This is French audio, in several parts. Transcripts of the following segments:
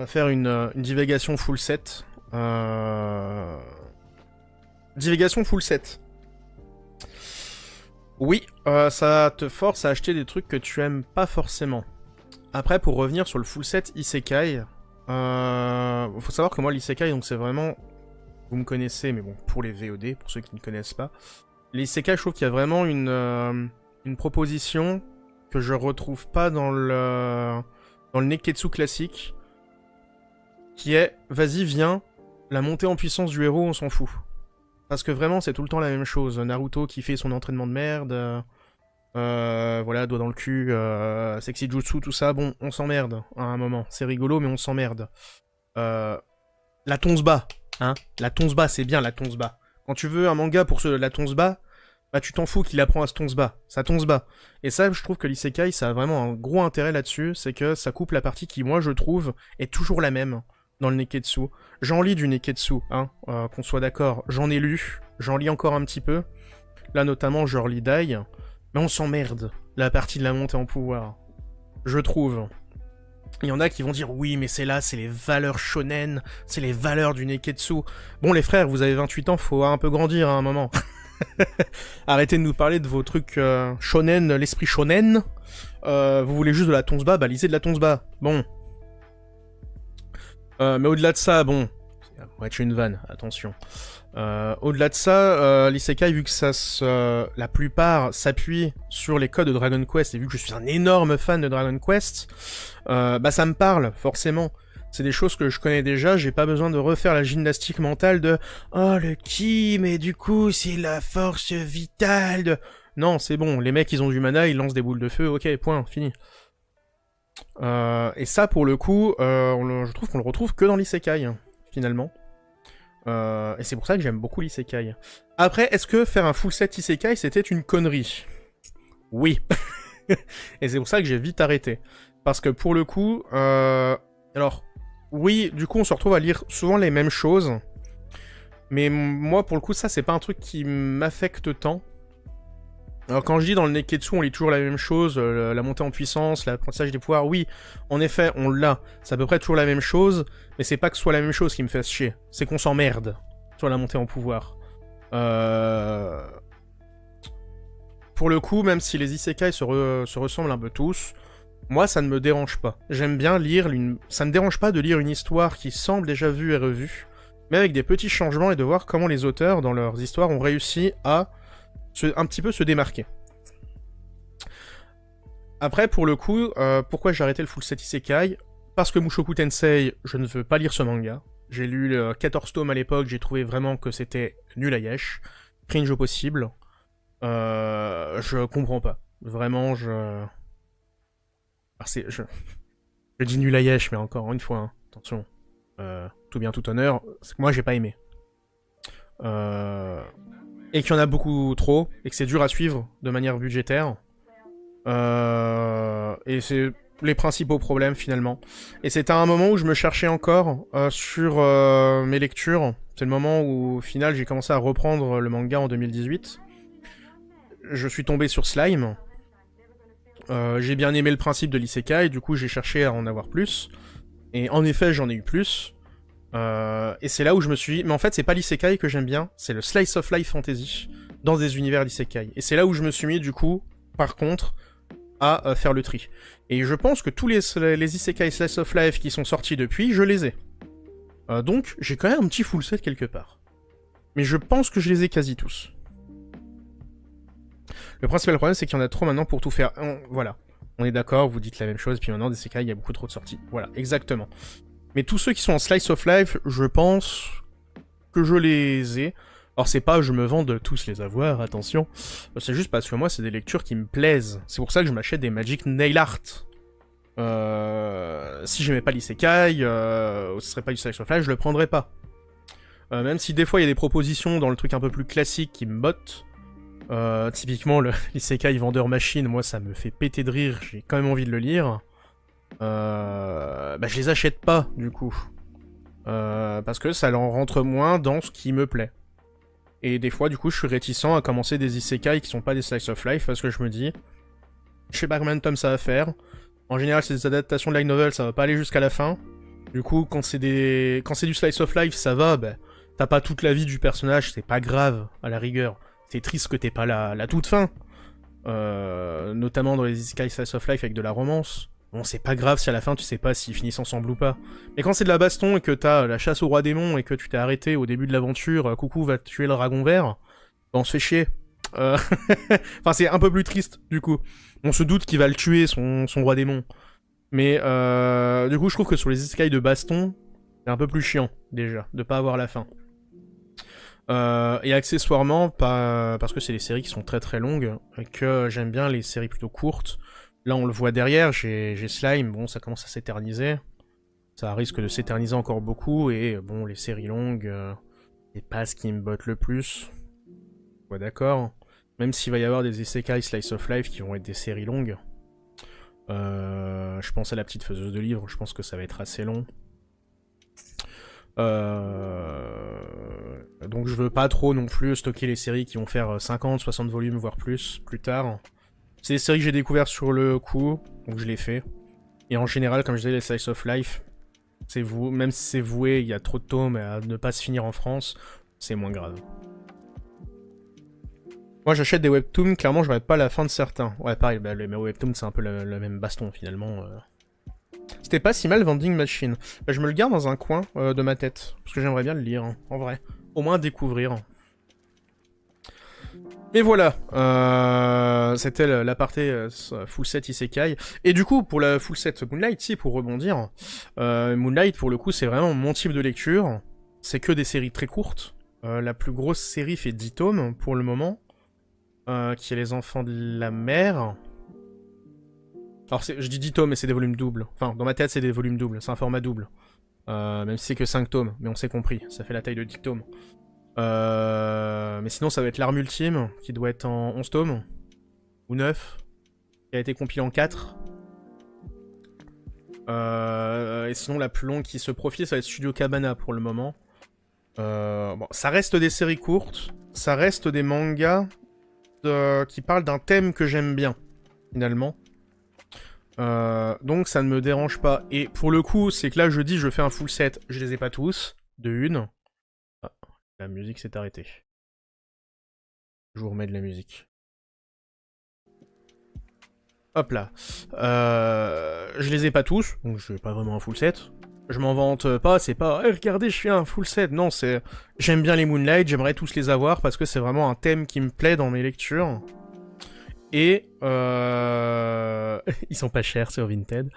On va faire une divagation full set. Divagation full set. Oui, ça te force à acheter des trucs que tu aimes pas forcément. Après, pour revenir sur le full set Isekai, faut savoir que moi, l'Isekai, donc c'est vraiment... Vous me connaissez, mais bon, pour les VOD, pour ceux qui ne connaissent pas. L'Isekai, je trouve qu'il y a vraiment une proposition que je retrouve pas dans le Neketsu classique, qui est, vas-y, viens, la montée en puissance du héros, on s'en fout. Parce que vraiment, c'est tout le temps la même chose. Naruto qui fait son entraînement de merde, voilà, doigt dans le cul, sexy jutsu, tout ça, bon, on s'emmerde à un moment. C'est rigolo, mais on s'emmerde. La Tonsba, hein. La Tonsba, c'est bien, la Tonsba. Quand tu veux un manga pour la Tonsba, bah tu t'en fous qu'il apprend à se Tonsba. Ça Tonsba. Et ça, je trouve que l'Isekai, ça a vraiment un gros intérêt là-dessus, c'est que ça coupe la partie qui, moi, je trouve, est toujours la même dans le Neketsu. J'en lis du Neketsu, hein, qu'on soit d'accord. J'en ai lu, j'en lis encore un petit peu. Là, notamment, je relis Dai. Mais on s'emmerde, la partie de la montée en pouvoir. Je trouve. Il y en a qui vont dire, oui, mais c'est là, c'est les valeurs shonen, c'est les valeurs du Neketsu. Bon, les frères, vous avez 28 ans, faut un peu grandir à un moment. Arrêtez de nous parler de vos trucs shonen, l'esprit shonen. Vous voulez juste de la Tonsba, bah lisez de la Tonsba. Bon. Mais au-delà de ça, bon... Ça va être une vanne, attention. Au-delà de ça, l'Isekai, vu que la plupart s'appuient sur les codes de Dragon Quest, et vu que je suis un énorme fan de Dragon Quest, bah ça me parle, forcément. C'est des choses que je connais déjà, j'ai pas besoin de refaire la gymnastique mentale de « Oh, le ki, mais du coup, c'est la force vitale de... » Non, c'est bon, les mecs, ils ont du mana, ils lancent des boules de feu, ok, point, fini. Et ça, pour le coup, je trouve qu'on le retrouve que dans l'Isekai, finalement. Et c'est pour ça que j'aime beaucoup l'Isekai. Après, est-ce que faire un full set Isekai, c'était une connerie? Oui. Et c'est pour ça que j'ai vite arrêté. Parce que pour le coup... Alors, oui, du coup, on se retrouve à lire souvent les mêmes choses. Mais moi, pour le coup, ça, c'est pas un truc qui m'affecte tant. Alors quand je dis dans le Neketsu, on lit toujours la même chose, la montée en puissance, l'apprentissage des pouvoirs, oui, en effet, on l'a. C'est à peu près toujours la même chose, mais c'est pas que ce soit la même chose qui me fait chier. C'est qu'on s'emmerde sur la montée en pouvoir. Pour le coup, même si les Isekai se ressemblent un peu tous, moi, ça ne me dérange pas. J'aime bien lire Ça me dérange pas de lire une histoire qui semble déjà vue et revue, mais avec des petits changements et de voir comment les auteurs, dans leurs histoires, ont réussi à un petit peu se démarquer. Après, pour le coup, pourquoi j'ai arrêté le full set Isekai? Parce que Mushoku Tensei, je ne veux pas lire ce manga. J'ai lu le 14 tomes à l'époque, j'ai trouvé vraiment que c'était nul à yesh. Cringe au possible. Je comprends pas. Vraiment, je dis nul à yesh, mais encore une fois, hein, attention. Tout bien, tout honneur, c'est que moi, j'ai pas aimé. Et qu'il y en a beaucoup trop, et que c'est dur à suivre de manière budgétaire. Et c'est les principaux problèmes finalement. Et c'était un moment où je me cherchais encore sur mes lectures. C'est le moment où au final j'ai commencé à reprendre le manga en 2018. Je suis tombé sur Slime. J'ai bien aimé le principe de l'Isekai, du coup j'ai cherché à en avoir plus. Et en effet j'en ai eu plus. Et c'est là où je me suis dit, mais en fait c'est pas l'Isekai que j'aime bien, c'est le Slice of Life Fantasy dans des univers d'Isekai. Et c'est là où je me suis mis du coup, par contre, à faire le tri. Et je pense que tous les Isekai Slice of Life qui sont sortis depuis, je les ai. Donc j'ai quand même un petit full set quelque part. Mais je pense que je les ai quasi tous. Le principal problème c'est qu'il y en a trop maintenant pour tout faire. Voilà. On est d'accord, vous dites la même chose, puis maintenant des Isekai il y a beaucoup trop de sorties. Voilà, exactement. Mais tous ceux qui sont en Slice of Life, je pense que je les ai. Alors c'est pas je me vante de tous les avoir, attention. C'est juste parce que moi c'est des lectures qui me plaisent. C'est pour ça que je m'achète des Magic Nail Art. Si j'aimais pas l'Isekai, ce serait pas du Slice of Life, je le prendrais pas. Même si des fois il y a des propositions dans le truc un peu plus classique qui me bottent. Typiquement l'Isekai Vendeur Machine, moi ça me fait péter de rire, j'ai quand même envie de le lire. Bah je les achète pas du coup parce que ça en rentre moins dans ce qui me plaît, et des fois du coup je suis réticent à commencer des isekai qui sont pas des slice of life parce que je me dis chez Bergman Tom ça va faire, en général c'est des adaptations de light novel, ça va pas aller jusqu'à la fin, Du coup, quand c'est du slice of life, ça va, bah, t'as pas toute la vie du personnage, c'est pas grave, à la rigueur. C'est triste que t'aies pas la toute fin. Notamment dans les isekai slice of life avec de la romance. Bon, c'est pas grave si à la fin tu sais pas s'ils finissent ensemble ou pas. Mais quand c'est de la baston et que t'as la chasse au roi démon et que tu t'es arrêté au début de l'aventure, coucou va tuer le dragon vert, bah on se fait chier. Enfin, c'est un peu plus triste, du coup. On se doute qu'il va le tuer, son roi démon. Mais du coup, je trouve que sur les isekai de baston, c'est un peu plus chiant, déjà, de pas avoir la fin. Et accessoirement, parce que c'est des séries qui sont très très longues, et que j'aime bien les séries plutôt courtes. Là, on le voit derrière, j'ai Slime, bon, ça commence à s'éterniser. Ça risque de s'éterniser encore beaucoup, et bon, les séries longues, c'est pas ce qui me botte le plus. Ouais, d'accord. Même s'il va y avoir des isekai slice of life qui vont être des séries longues. Je pense à la petite faiseuse de livres, je pense que ça va être assez long. Donc je veux pas trop non plus stocker les séries qui vont faire 50, 60 volumes, voire plus tard. C'est des séries que j'ai découvertes sur le coup, donc je les fais. Et en général, comme je disais, les slice of life, même si c'est voué, il y a trop de tomes à ne pas se finir en France, c'est moins grave. Moi j'achète des webtoons, clairement je regarde pas la fin de certains. Ouais pareil, bah, les webtoons c'est un peu le même baston finalement. C'était pas si mal Vending Machine. Bah, je me le garde dans un coin de ma tête, parce que j'aimerais bien le lire, hein, en vrai. Au moins découvrir. Mais voilà, c'était l'aparté full set Isekai. Et du coup, pour la full set Moonlight, si, pour rebondir, Moonlight, pour le coup, c'est vraiment mon type de lecture. C'est que des séries très courtes. La plus grosse série fait 10 tomes, pour le moment. Qui est Les Enfants de la Mer. Alors, je dis 10 tomes, mais c'est des volumes doubles. Enfin, dans ma tête, c'est des volumes doubles. C'est un format double. Même si c'est que 5 tomes, mais on s'est compris. Ça fait la taille de 10 tomes. Mais sinon, ça va être L'Arme Ultime, qui doit être en 11 tomes. Ou 9. Qui a été compilé en 4. Et sinon, la plus longue qui se profile, ça va être Studio Cabana pour le moment. Bon, ça reste des séries courtes. Ça reste des mangas qui parlent d'un thème que j'aime bien, finalement. Donc ça ne me dérange pas. Et pour le coup, c'est que là, je dis, je fais un full set. Je les ai pas tous, de une. Ah, la musique s'est arrêtée. Je vous remets de la musique. Hop là. Je les ai pas tous, donc je fais pas vraiment un full set. Je m'en vante pas, c'est pas hey, regardez, je fais un full set. Non, c'est j'aime bien les Moonlight, j'aimerais tous les avoir parce que c'est vraiment un thème qui me plaît dans mes lectures. Et ils sont pas chers sur Vinted.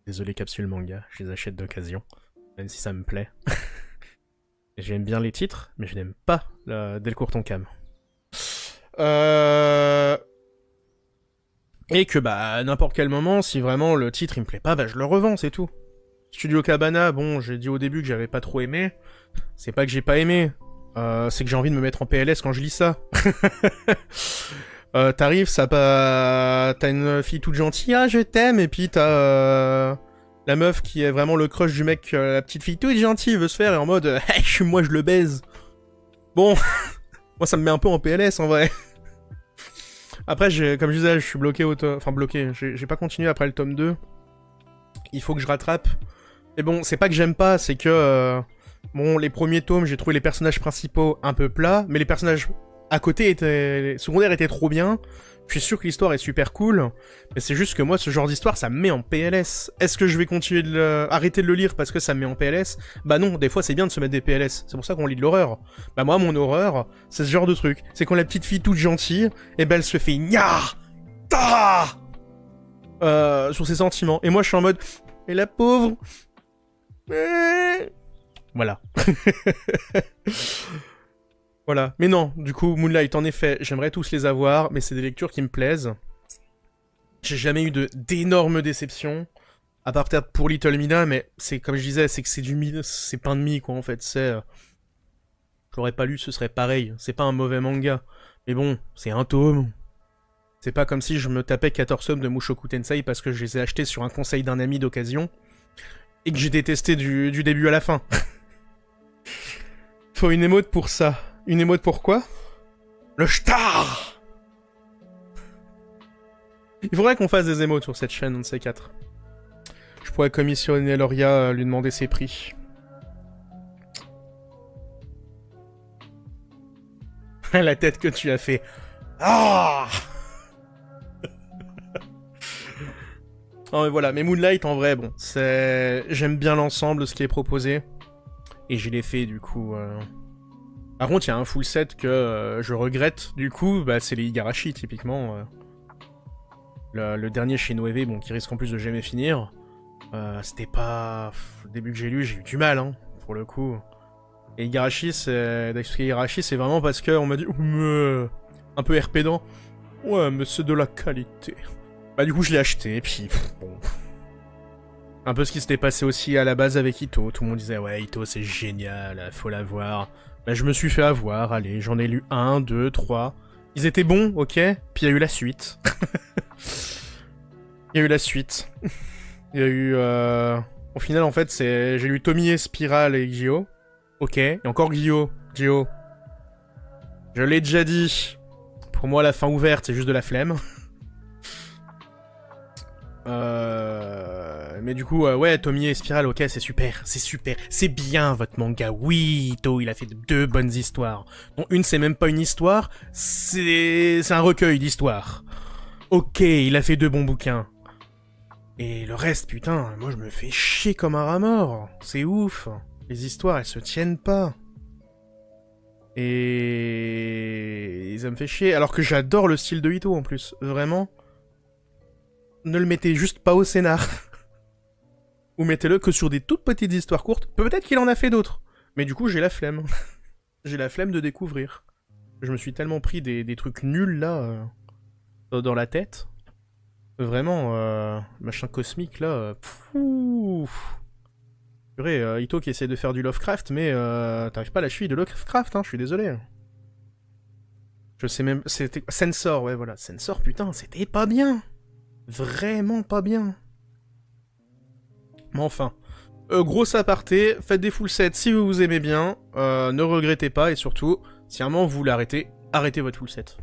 Désolé Capsule Manga, je les achète d'occasion, même si ça me plaît. J'aime bien les titres, mais je n'aime pas Delcourt Tonkam. Et que bah n'importe quel moment, si vraiment le titre il me plaît pas, bah je le revends, c'est tout. Studio Cabana, bon, j'ai dit au début que j'avais pas trop aimé. C'est pas que j'ai pas aimé, c'est que j'ai envie de me mettre en PLS quand je lis ça. T'arrives, t'as une fille toute gentille, ah je t'aime, et puis t'as la meuf qui est vraiment le crush du mec, la petite fille toute gentille veut se faire, et en mode hey, moi je le baise. Bon, moi ça me met un peu en PLS en vrai. Après, comme je disais, je suis bloqué enfin bloqué, j'ai pas continué après le tome 2. Il faut que je rattrape. Mais bon, c'est pas que j'aime pas, c'est que bon, les premiers tomes, j'ai trouvé les personnages principaux un peu plats, mais les personnages à côté les secondaires étaient trop bien. Je suis sûr que l'histoire est super cool, mais c'est juste que moi, ce genre d'histoire, ça me met en PLS. Est-ce que je vais continuer arrêter de le lire parce que ça me met en PLS? Bah non, des fois c'est bien de se mettre des PLS, c'est pour ça qu'on lit de l'horreur. Bah moi, mon horreur, c'est ce genre de truc. C'est quand la petite fille toute gentille, et ben elle se fait nya ta sur ses sentiments. Et moi je suis en mode, et la pauvre... Voilà. Voilà. Mais non, du coup, Moonlight, en effet, j'aimerais tous les avoir, mais c'est des lectures qui me plaisent. J'ai jamais eu d'énormes déceptions, à part peut-être pour Little Mina, mais c'est comme je disais, c'est que c'est pain de mie, quoi, en fait. Je l'aurais pas lu, ce serait pareil. C'est pas un mauvais manga. Mais bon, c'est un tome. C'est pas comme si je me tapais 14 tomes de Mushoku Tensei parce que je les ai achetés sur un conseil d'un ami d'occasion, et que j'ai détesté du début à la fin. Faut une émote pour ça. Une émote pour quoi? Le star. Il faudrait qu'on fasse des émotes sur cette chaîne, on de ces quatre. Je pourrais commissionner Loria, lui demander ses prix. La tête que tu as fait. Ah. Non mais voilà, mais Moonlight en vrai, bon, c'est... J'aime bien l'ensemble de ce qui est proposé. Et je l'ai fait du coup... Par contre, il y a un full set que je regrette, du coup, bah, c'est les Igarashi, typiquement. Le dernier chez Noévé, bon, qui risque en plus de jamais finir. C'était pas... Au début que j'ai lu, j'ai eu du mal, hein, pour le coup. Et Igarashi, c'est... Daisuke Igarashi, c'est vraiment parce qu'on m'a dit... un peu RP-dant. Ouais, mais c'est de la qualité. Bah du coup, je l'ai acheté, et puis... Bon... Un peu ce qui s'était passé aussi à la base avec Ito. Tout le monde disait, ouais, Ito, c'est génial, faut l'avoir. Bah je me suis fait avoir, allez, j'en ai lu 1, 2, 3... Ils étaient bons, ok. Puis il y a eu la suite. Il y a eu la suite. Il y a eu... Au final, en fait, c'est... J'ai lu Tomie, Spiral et Gyo. Ok. Et encore Gyo. Je l'ai déjà dit. Pour moi, la fin ouverte, c'est juste de la flemme. Mais du coup, ouais, Tomie et Spiral, ok, c'est super. C'est bien, votre manga. Oui, Ito, il a fait 2 bonnes histoires. Bon, une, c'est même pas une histoire, c'est un recueil d'histoires. Ok, il a fait 2 bons bouquins. Et le reste, putain, moi je me fais chier comme un rat mort. C'est ouf. Les histoires, elles se tiennent pas. Et ça me fait chier. Alors que j'adore le style de Ito en plus. Vraiment. Ne le mettez juste pas au scénar. Ou mettez-le que sur des toutes petites histoires courtes. Peut-être qu'il en a fait d'autres. Mais du coup, j'ai la flemme. J'ai la flemme de découvrir. Je me suis tellement pris des trucs nuls là. Dans la tête. Vraiment, machin cosmique là. Purée, Ito qui essaie de faire du Lovecraft, mais t'arrives pas à la cheville de Lovecraft, hein, je suis désolé. Je sais même... C'était... Sensor, ouais, voilà. Sensor, putain, c'était pas bien. Vraiment pas bien. Mais enfin. Gros aparté, faites des full sets si vous aimez bien. Ne regrettez pas, et surtout, si à un moment vous voulez arrêter, arrêtez votre full set.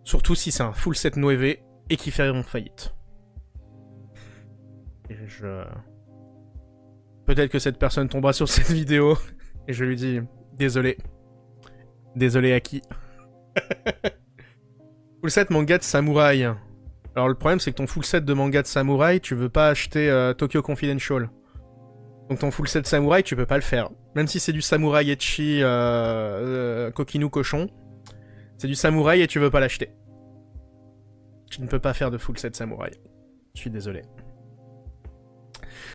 Surtout si c'est un full set Noévé et qui fait en faillite. Et peut-être que cette personne tombera sur cette vidéo, et je lui dis, désolé. Désolé à qui. Full set manga de samouraï. Alors le problème c'est que ton full set de manga de samouraï, tu veux pas acheter Tokyo Confidential. Donc ton full set samouraï, tu peux pas le faire. Même si c'est du samouraï ecchi Kokinu cochon, c'est du samouraï et tu veux pas l'acheter. Tu ne peux pas faire de full set samouraï. Je suis désolé.